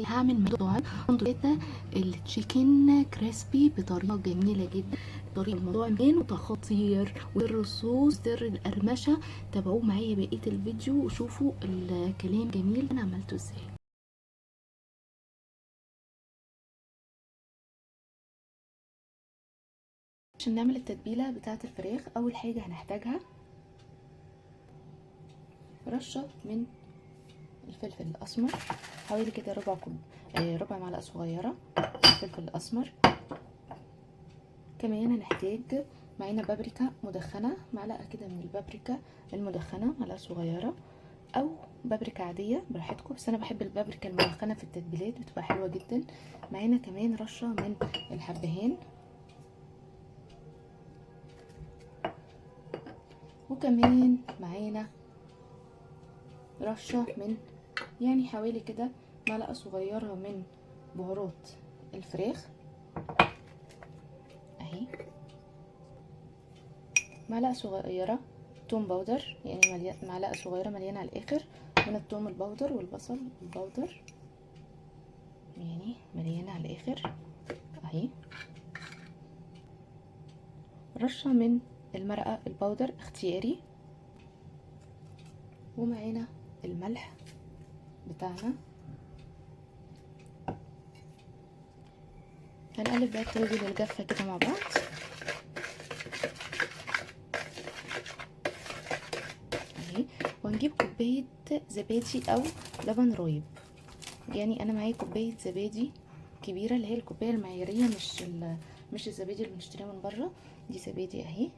هعمل موضوع التشيكن كريسبي بطريقه جميله جدا. طريقه الموضوع من خطير، وسر الصوص سر القرمشه. تابعوه معايا بقيه الفيديو وشوفوا الكلام جميل انا عملته ازاي. عشان نعمل التتبيله بتاعه الفراخ، اول حاجه هنحتاجها رشه من الفلفل الاسمر، حوالي كده ربع معلقه صغيره فلفل اسمر. كمان هنحتاج معانا بابريكا مدخنه، معلقه كده من البابريكا المدخنه، معلقه صغيره، او بابريكا عاديه براحتكم، بس انا بحب البابريكا المدخنه في التتبيلات بتبقى حلوه جدا. معانا كمان رشه من الحبهان، وكمان معانا رشه من يعني حوالي كده معلقه صغيره من بهارات الفراخ اهي، معلقه صغيره توم باودر، يعني معلقه صغيره مليانه على الاخر من التوم البودر والبصل البودر، يعني مليانه على الاخر اهي. رشه من المرقه البودر اختياري، ومعانا الملح بتاعنا. هنقلب بقى التوابل الجافه كده مع بعض اهي، وهنجيب كوبايه زبادي او لبن رايب. يعني انا معايا كوبايه زبادي كبيره، اللي هي الكوبايه المعياريه، مش الزبادي اللي بنشتريها من بره، دي زبادي اهي،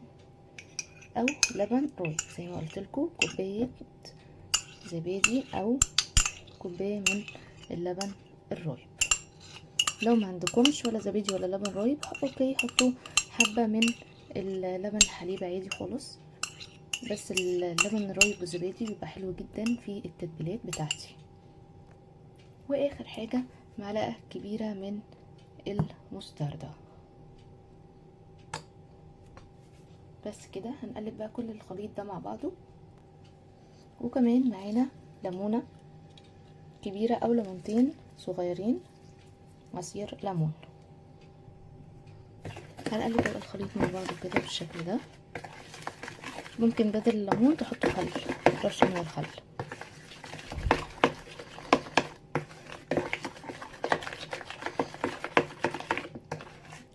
او لبن رايب زي ما قلت لكم، كوبايه زبادي او كوبايه من اللبن الرايب. لو ما عندكمش ولا زبادي ولا لبن رايب اوكي، حطوا حبه من اللبن الحليب عادي خالص، بس اللبن الرايب والزبادي بيبقى حلو جدا في التتبيلات بتاعتي. واخر حاجه معلقه كبيره من المستردة. بس كده هنقلب بقى كل الخليط ده مع بعضه. وكمان معانا ليمونه كبيره او ليمونتين صغيرين، عصير ليمون. هنقلب بقى الخليط مع بعضه كده بالشكل ده. ممكن بدل الليمون تحطوا خل، رشه من الخل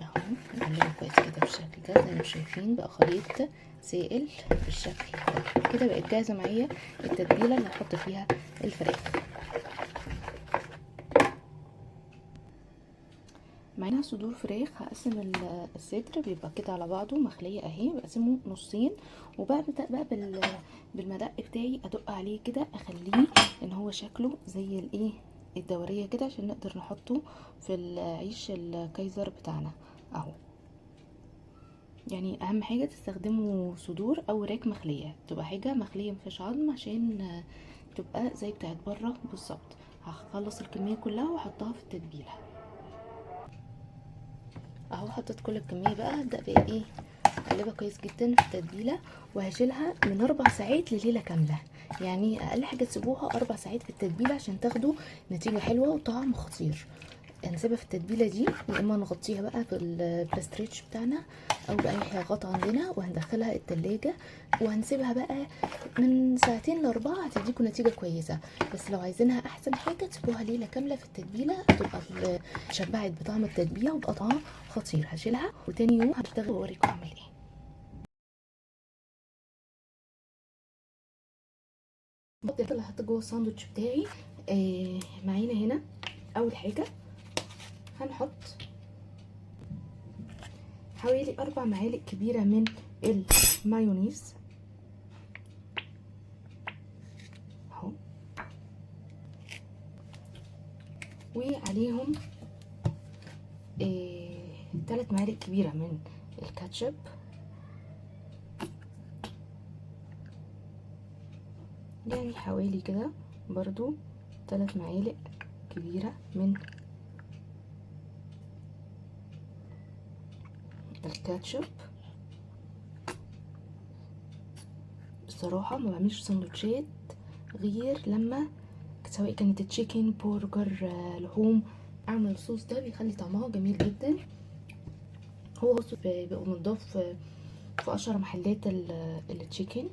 اهو. هنقلبه كويس كده بالشكل ده، زي ما شايفين بقى خليط سائل بالشكل ده. كده بقت جاهزه معايا التتبيله اللي هحط فيها الفراخ. معانا صدور فراخ، هقسم الصدر بيبقى كده على بعضه مخليه اهي، بقسمه نصين، وببدا بقى بالمدق بتاعي ادق عليه كده، اخليه ان هو شكله زي الايه الدوريه كده، عشان نقدر نحطه في العيش الكايزر بتاعنا اهو. يعني اهم حاجه تستخدموا صدور او وراك مخليه، تبقى حاجه مخليه مفيهاش عظم، عشان تبقى زي بتاعت بره بالظبط. هخلص الكميه كلها واحطها في التتبيله اهو. حطيت كل الكميه بقى، هبدا بقى ايه اقلبها كويس جدا في التتبيله، وهشيلها من 4 ساعات لليله كامله. يعني اقل حاجه تسيبوها 4 ساعات في التتبيله عشان تاخدوا نتيجه حلوه وطعم خطير. هنسيبها في التتبيله دي، يا اما نغطيها بقى بالبلاستريتش بتاعنا او باي حاجه غطا عندنا، وهندخلها التلاجة وهنسيبها بقى من 2 ل4 ساعات، هتديكوا نتيجه كويسه. بس لو عايزينها احسن حاجه تسيبوها ليله كامله في التتبيله، هتبقى شبعت بطعم التتبيله وبقى طعمها خطير. هشيلها وتاني يوم هشتغل واوريكم اعمل ايه. الخطوات اللي هحط جوه الساندوتش بتاعي معانا هنا. اول حاجه هنحط حوالي 4 معالق كبيره من المايونيز اهو، وعليهم 3 معالق كبيره من الكاتشب، يعني حوالي كده برضو 3 معالق كبيره من الكاتشب. بصراحه ما بعملش سندوتشات غير لما سواء كانت تشيكن، برجر، لحوم. اعمل الصوص ده بيخلي طعمها جميل جدا. هو بيبقى مضاف في اشهر محلات التشيكن.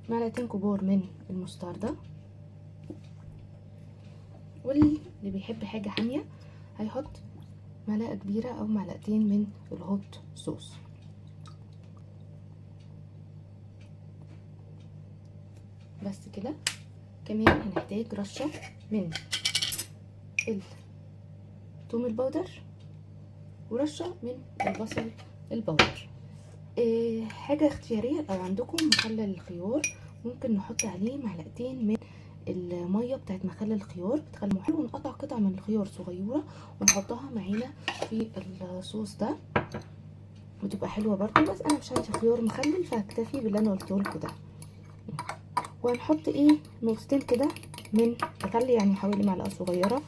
معلقتين كبار من المستردة، واللي بيحب حاجه حاميه هيحط معلقه كبيره او معلقتين من الهوت صوص. بس كده. كمان هنحتاج رشه من الثوم البودر ورشه من البصل البودر. حاجه اختياريه، لو عندكم مخلل الخيار ممكن نحط عليه معلقتين من الميه بتاعت مخلل الخيار، بتخلي حلو. ونقطع قطع من الخيار صغيره ونحطها معانا في الصوص ده، وتبقى حلوه برضو. بس انا مش عندي خيار مخلل فهكتفي باللي انا قلته لكم ده. وهنحط نقطتين كده من خل، يعني حوالي معلقه صغيره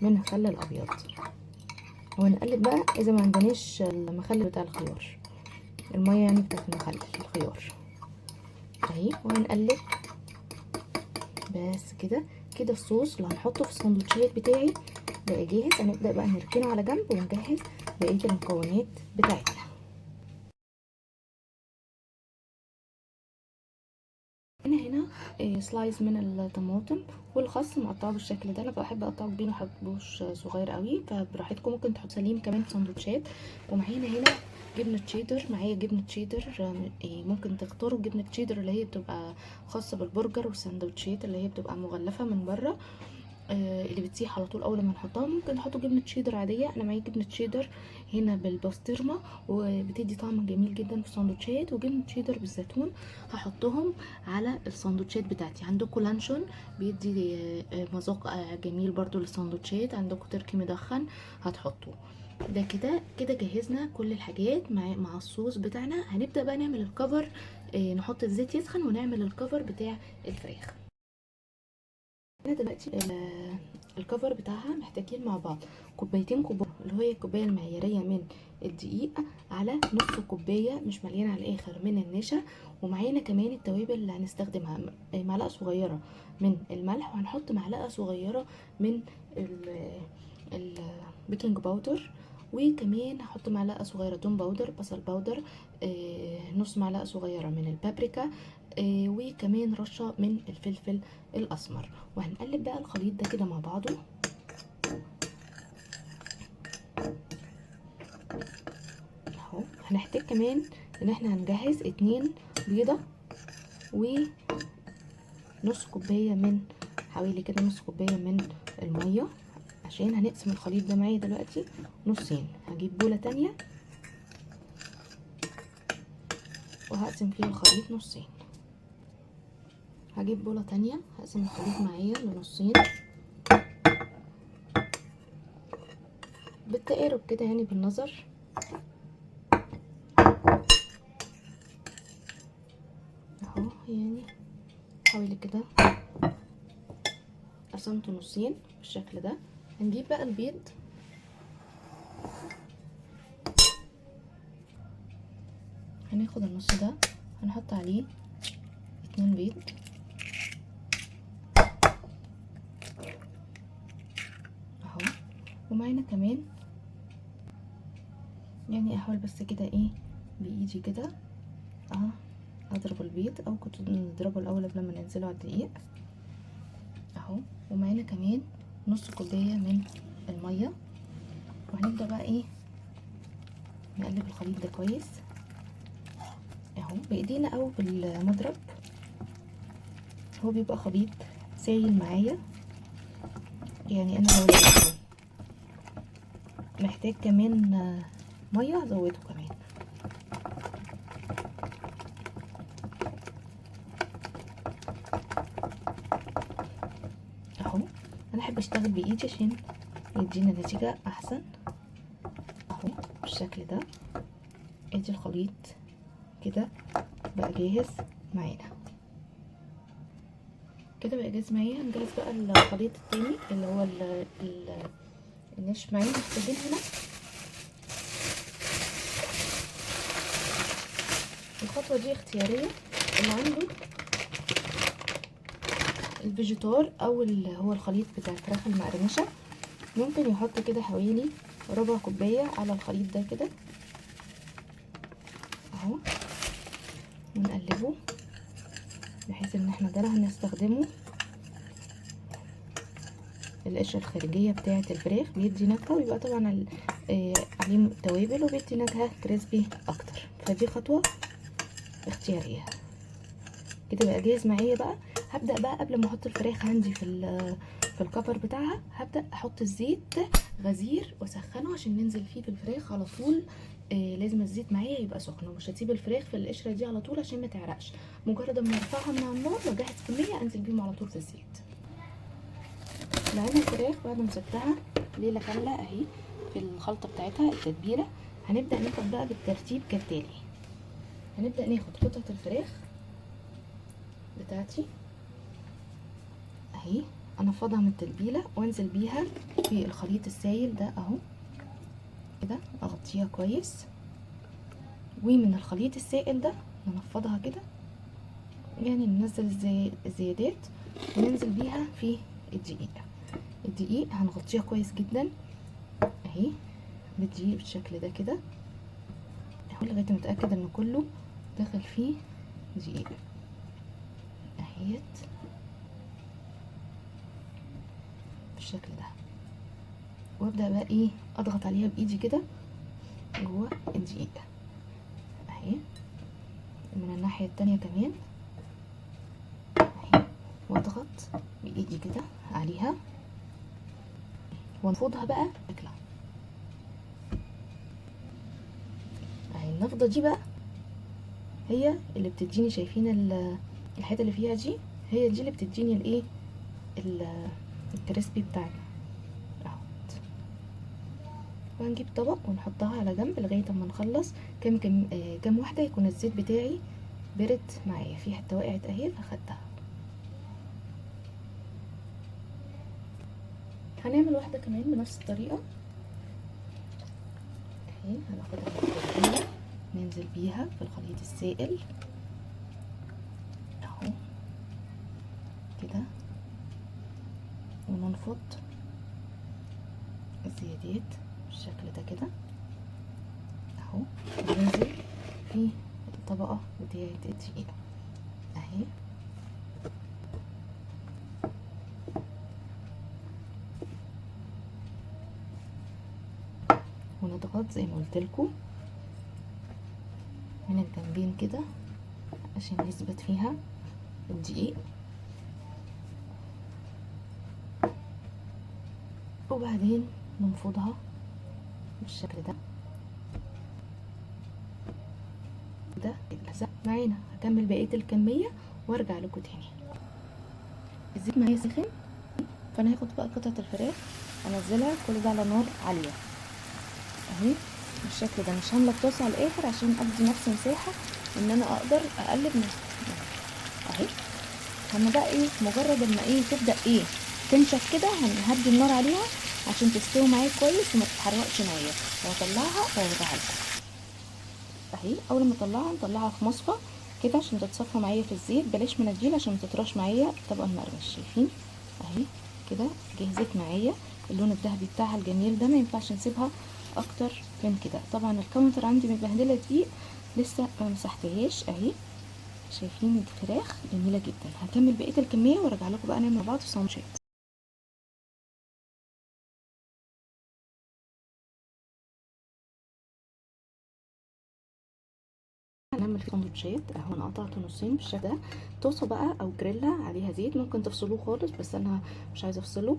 من الخل الابيض. وهنقلب بقى اذا ما عندناش المخلل بتاع الخيار، الميه يعني بتاعت المخلل الخيار اهي. وهنقلب بس كده. كده الصوص اللي هنحطه في السندوتشات بتاعي بقى جاهز. هنبدا بقى نركنه على جنب ونجهز بقيه المكونات بتاعتنا. هنا سلايز من الطماطم والخس مقطعه بالشكل ده. انا بحب اقطعه كبير، محبوش صغير قوي، فبراحتكم ممكن تحطوا سليم كمان في سندوتشات. ومعانا هنا جبنه تشيدر. معايا جبنه تشيدر، ممكن تختاروا جبنه تشيدر اللي هي بتبقى خاصه بالبرجر والسندوتشات، اللي هي بتبقى مغلفه من بره، اللي بتسيح على طول اول ما نحطها. ممكن نحطوا جبنه شيدر عاديه. انا معايا جبنه شيدر هنا بالبسطرمه، وبتدي طعم جميل جدا في السندوتشات. وجبنه شيدر بالزيتون هحطهم على السندوتشات بتاعتي. عندكم لانشون بيدي مذاق جميل برضو للسندوتشات. عندكم تركي مدخن هتحطوه. ده كده جهزنا كل الحاجات مع الصوص بتاعنا. هنبدا بقى نعمل الكفر. نحط الزيت يسخن ونعمل الكفر بتاع الفراخ. انا دلوقتي الكفر بتاعها محتاجين مع بعض كوبايتين كبار، اللي هي الكوبايه المعياريه من الدقيق، على نص كوبايه مش مليانه على الاخر من النشا. ومعانا كمان التوابل اللي هنستخدمها، معلقه صغيره من الملح، وهنحط معلقه صغيره من البيكنج باودر، وكمان هحط معلقه صغيره توم باودر، بصل باودر، نص معلقه صغيره من البابريكا، وكمان رشه من الفلفل الاسمر. وهنقلب بقى الخليط ده كده مع بعضه اهو. هنحتاج كمان ان احنا هنجهز 2 بيضه ونص كوبايه من حوالي كده نص كوبايه من الميه، عشان هنقسم الخليط ده معايا دلوقتي نصين. هجيب بوله تانية وهقسم فيها الخليط نصين. هجيب بوله تانية هقسم الخليط معايا لنصين بالتقارب كده، يعني بالنظر اهو. يعني حوالي كده قسمته نصين بالشكل ده. هنجيب بقى البيض هناخد النص ده هنحط عليه 2 بيض اهو. ومعانا كمان يعني احاول بس كده بايدي كده اضرب البيض، او كنت نضربه الاول قبل ما ننزله على الدقيق اهو. ومعانا كمان نص كوبايه من الميه. وهنبدا بقى نقلب الخليط ده كويس اهو بايدينا او بالمضرب. هو بيبقى خليط سايل معايا، يعني انا لو محتاج كمان ميه هزوده كمان اهو. انا احب اشتغل بايدي عشان يدينا نتيجه احسن اهو بالشكل ده. ادي الخليط كده بقى جاهز معانا. كده بقى جاهز معايا. هنجهز بقى الخليط التاني اللي هو النشف. معايا محتاجين هنا الخطوه دي اختياريه، اللي عنده الفيجيتار او اللي هو الخليط بتاع الفراخ المقرمشه، ممكن يحط كده حوالي ربع كوبايه على الخليط ده كده اهو، ونقلبه بحيث ان احنا ده هنستخدمه القشره الخارجيه بتاعه الفراخ، بيدي نكهه، ويبقى طبعا عليه توابل وبيدي نكهه كريسبي اكتر. فدي خطوه اختياريه. كده بقى جاهز معايا. بقى هبدا بقى قبل ما احط الفراخ عندي في الكفر بتاعها، هبدا احط الزيت غزير واسخنه عشان ننزل فيه في الفراخ على طول. لازم الزيت معايا يبقى سخن، ومش هسيب الفراخ في القشره دي على طول عشان ما تعرقش. مجرد ما ارفعها من على النار واجهز كميه انزل بيهم على طول في الزيت. معانا الفراخ بعد ما سبتها ليله كامله اهي في الخلطه بتاعتها التتبيله. هنبدا ناخد بقى بالترتيب كالتالي. هنبدا ناخد قطعه الفراخ بتاعتي اهي، انفضها من التتبيله وانزل بيها في الخليط السايل ده اهو كده، اغطيها كويس. ومن الخليط السائل ده ننفضها كده، يعني ننزل الزيادات وننزل بيها في الدقيق هنغطيها كويس جدا اهي بالدقيق بالشكل ده كده اهو، لغايه ما اتاكد ان كله دخل فيه دقيق اهيت بالشكل ده. وابدا بقى ايه اضغط عليها بايدي كده جوه الدقيق اهي، من الناحيه التانية كمان اهي، واضغط بايدي كده عليها وانفضها بقى شكلها اهي. النفضه دي بقى هي اللي بتديني، شايفين الحته اللي فيها دي، هي دي اللي بتديني الايه الكريسبي بتاعنا اهو. وهنجيب طبق ونحطها على جنب لغايه اما نخلص. كام واحده يكون الزيت بتاعي برد معايا. في حته وقعت اهي فاخدتها. هنعمل واحده كمان بنفس الطريقه اهي. هناخدها بالتتبيله ننزل بيها في الخليط السائل اهو كده، وننفض الزيادات بالشكل ده كده اهو، وننزل في الطبقه بتاعه الدقيق اهي. ونضغط زي ما قلت لكم من الجنبين كده عشان يثبت فيها الدقيق، وبعدين ننفضها بالشكل ده لزق معانا. هكمل بقيه الكميه وارجع لكم تاني. الزيت معايا سخن، فانا هاخد بقى قطعه الفراخ انزلها كل ده على نار عاليه اهي بالشكل ده. مش هامله الطاسه على الاخر عشان ادي نفسي مساحه ان انا اقدر اقلب اهي. هما بقى ايه مجرد ما تبدا تنشف كده هنهدي النار عليها عشان تستوي معايا كويس وما تتحرقش معايا. وهطلعها وارجعها لكم اهي. اول ما اطلعها نطلعها في مصفى كده عشان تتصفى معايا في الزيت، بلاش مناديل عشان ما تطراش معايا طبقه المقرمش. شايفين اهي كده جهزت معايا. اللون الذهبي بتاعها الجميل ده ما ينفعش نسيبها اكتر من كده. طبعا الكاونتر عندي متبهدله دقيق لسه ما مسحتهاش اهي. شايفين الفراخ جميله جدا. هكمل بقيه الكميه وارجع لكم بقى نعمل مع بعض ساندوتشات. هنعمل فيه سندوتشات اهو. انا قطعته نصين بالشكل ده. طاسه بقى او جريلا عليها زيت، ممكن تفصلوه خالص بس انا مش عايزه افصله.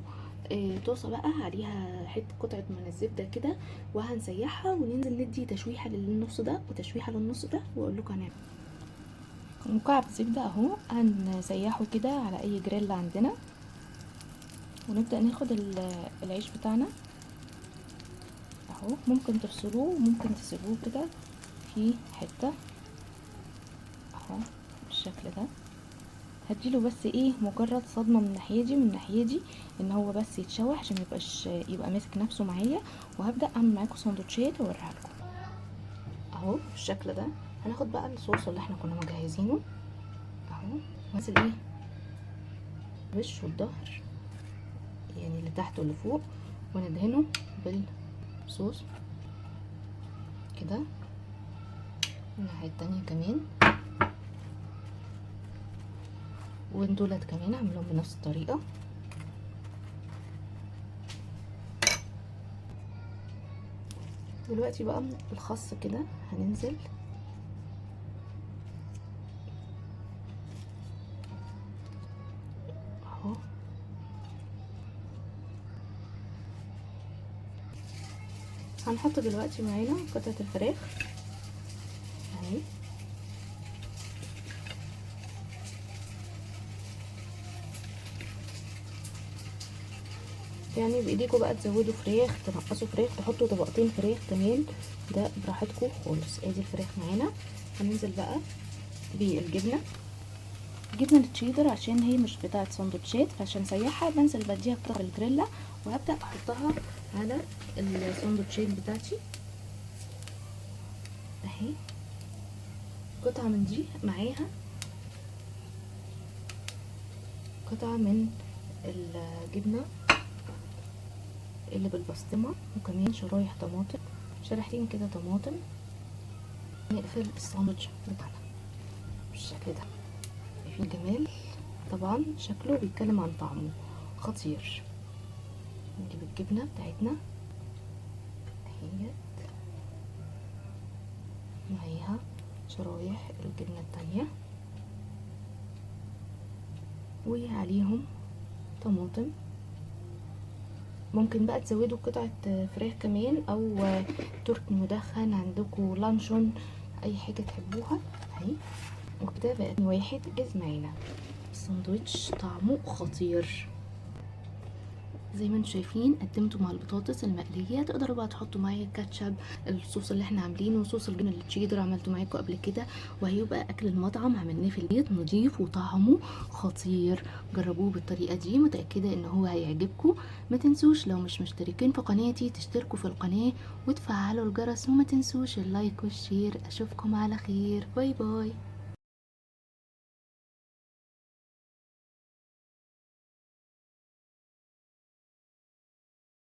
طاسه بقى عليها حته قطعه من الزبده كده، وهنسيحها وننزل ندي تشويحه للنص ده وتشويحه للنص ده، واقول لكم هنعمل مكعب زبده اهو. هنسيحه كده على اي جريلا عندنا، ونبدا ناخد العيش بتاعنا اهو. ممكن تفصلوه وممكن تسيبوه كده في حته اهو بالشكل ده. هديله بس مجرد صدمه من الناحيه دي من الناحيه دي، ان هو بس يتشوح عشان يبقى ماسك نفسه معايا. وهبدا اعمل معاكم سندوتشات واوريها لكم اهو بالشكل ده. هناخد بقى الصوص اللي احنا كنا مجهزينه اهو، وانزل الوش والظهر يعني اللي تحت واللي فوق، وندهنه بالصوص كده. الناحية التانية كمان، ودولت كمان اعملهم بنفس الطريقة. دلوقتي بقى الخس كده هننزل اهو. هنحط دلوقتي معانا قطعة الفراخ اهي، يعني بايديكم بقى تزودوا فراخ، تنقصوا فراخ، تحطوا طبقتين فراخ كمان، ده براحتكم خالص. ادي الفراخ معانا. هننزل بقى بالجبنه، جبنه التشيدر عشان هي مش بتاعه سندوتشات، فعشان اسيحها بنزل بديها قطع الجريلا وهبدا احطها على السندوتشات بتاعتي اهي. قطعه من دي معاها قطعه من الجبنه اللي بالبسطرمه، وكمان شرايح طماطم، شريحتين كده طماطم. نقفل الساندوتش بتاعنا بالشكل ده. شايفين الجمال؟ طبعا شكله بيتكلم عن طعمه خطير. نجيب الجبنه بتاعتنا اهيت، معاها شرايح الجبنه التانية، وعليهم طماطم. ممكن بقى تزودوا قطعة فراخ كمان، او ترك مدخن عندكم، لانشون، اي حاجة تحبوها اهي. وكده بقى واحد جاهز معانا. الساندوتش طعمه خطير زي ما انتم شايفين. قدمته مع البطاطس المقليه، تقدروا بقى تحطوا معاه كاتشب، الصوص اللي احنا عاملينه، صوص الجبنه التشيدر عملته معاكم قبل كده، وهيبقى اكل المطعم عملناه في البيت نضيف وطعمه خطير. جربوه بالطريقه دي، متاكده ان هو هيعجبكم. ما تنسوش لو مش مشتركين في قناتي تشتركوا في القناه وتفعلوا الجرس، وما تنسوش اللايك والشير. اشوفكم على خير، باي باي.